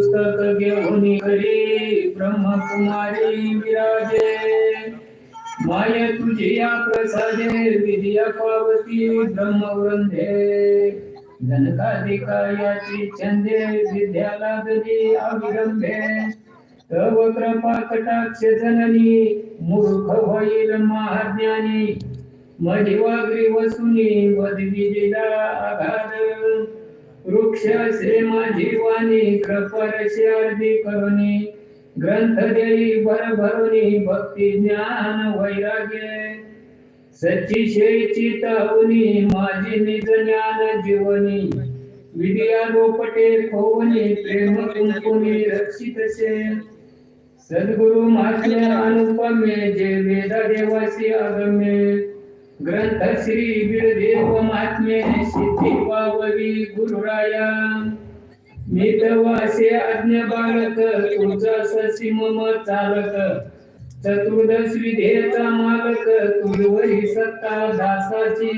पुस्तक घेऊन घरी ब्रह्मकुमारी विराजे माय तुझी या प्रसादे विद्या पावती ब्रह्मवृंदे जनकाधिकायाची छंदे विद्या लागली अविलंबे तव कृपा कटाक्ष जननी मूर्ख होईल महाज्ञानी मधिवाग्री वसुनी वदविदिला आघात वृक्ष श्रेमा जीवानी कृपरशी अर्धी करुणी ग्रंथ देई भरभरुनी भक्ती ज्ञान वैराग्य सच्ची शेची तावनी माझी निज ज्ञान जीवनी विद्या लोपटे खोवनी प्रेम कुंकुनी रक्षितसे सद्गुरु महात्म्य अनुपमे जे वेद देवासी आगम्य ग्रंथ श्री वीरदेव महात्म्य सिद्धी पाववी गुरुराया मितवासे आज्ञा बालक तुझा ससी मम चालक चतुर्दश विधेचा मालक तुझवरी सत्ता दासाची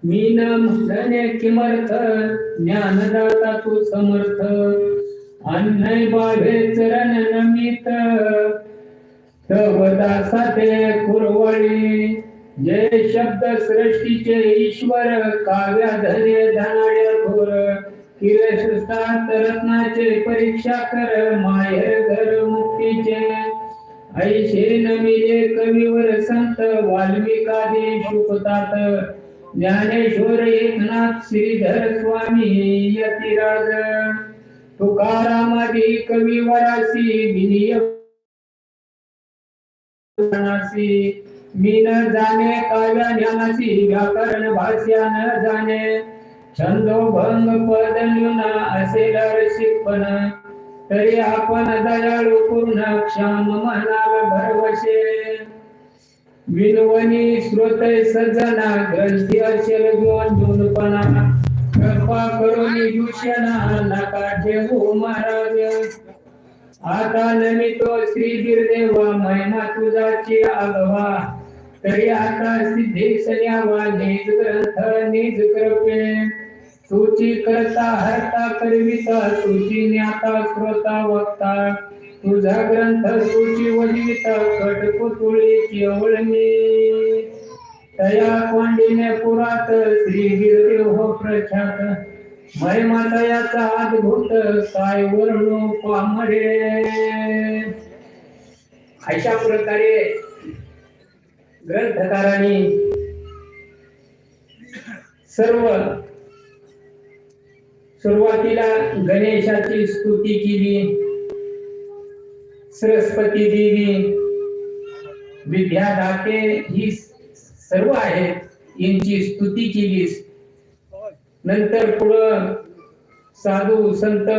मीन धन्य किमर्थ ज्ञानदाता तू समर्थ अन्नय बाभे चरण नमित तव दासाते कुरवळी जय शब्द सृष्टीचे ईश्वर काव्या धने धनाड्या थोर किरसृष्टात रत्नाचे परीक्षा कर माहेर घर मुक्तीचे ऐशे नमिले कविवर संत वाल्मिकादी शुकतात ज्ञानेश्वर एकनाथ श्रीधर स्वामी यतिराज तुकारामादी कविवरासी विनिय मी न जाणे काव्या ज्ञानाची व्याकरण भाष्या न जाणे छंदोभंग पद न्यूना असेल रसिकपण तरी आपण दयाळू पूर्ण क्षम मनाल भरवशे विनवनी श्रोत सज्जना ग्रंथी असेल जोनपणा कृपा करून युष्यना नका ठेवू महाराज आता नमितो श्री गिरदेवा महिमा तुझाची आगवा तरी आता सिद्धेश न्यावा निज ग्रंथ निज कृपे तुझी करता हरता करविता तुझी ज्ञाता श्रोता वक्ता तुझा ग्रंथ तुझी वजिता कटपुतुळी केवळमी तया कोंडीने पुरात श्री गिरदेव हो प्रख्यात महिमा तयाचा अद्भुत काय वर्णू पामरे अशा प्रकारे ग्रंथकारांनी सर्व सुरुवातीला गणेशाची स्तुती केली सरस्वती देवी विद्यादाते ही सर्व आहेत यांची स्तुती केली नंतर पुढं साधू संत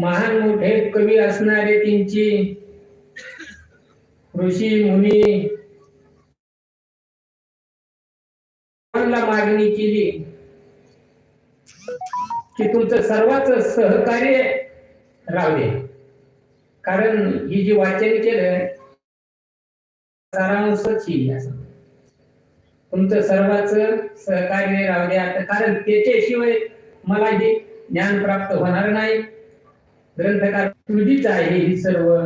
महान मोठे कवी असणारे त्यांची ऋषी मुनी मागणी केली की तुमचं सर्वांच सहकार्य राहू दे कारण ही जी वाचन केलं सारांशच ही असं तुमचं सर्वांच सहकार्य राहू दे आता कारण त्याच्याशिवाय मला हे ज्ञान प्राप्त होणार नाही ग्रंथकार तुझीच आहे ही सर्व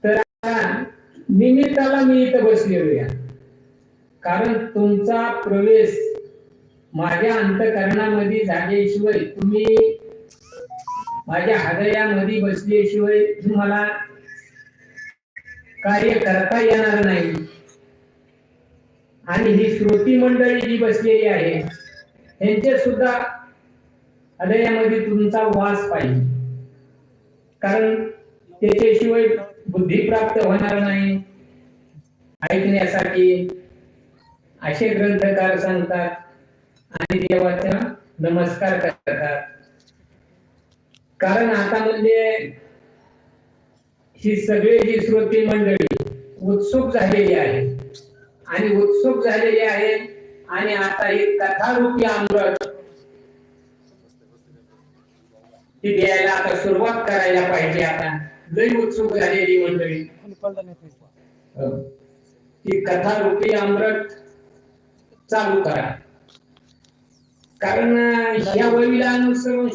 तर निमित्ताला मी इथं बसलेलो आहे कारण तुमचा प्रवेश माझ्या अंतःकरणामध्ये झाल्याशिवाय तुम्ही माझ्या हृदयामध्ये बसल्याशिवाय तुम्हाला कार्य करता येणार नाही आणि ही श्रोती मंडळी जी बसलेली आहे त्यांचे सुद्धा हृदयामध्ये तुमचा वास पाहिजे कारण त्याच्याशिवाय बुद्धी प्राप्त होणार नाही ऐकण्यासाठी असे ग्रंथकार सांगतात आणि देवाचा नमस्कार करतात कारण आता म्हणजे ही सगळी जी श्रोती मंडळी उत्सुक झालेली आहे आणि उत्सुक झालेली आहे आणि आता ही कथारूपी अमृत ती द्यायला आता सुरुवात करायला पाहिजे आता लई उत्सुक झालेली मंडळी ती कथारूपी अमृत चालू करा कारण ह्या वैला अनुसरून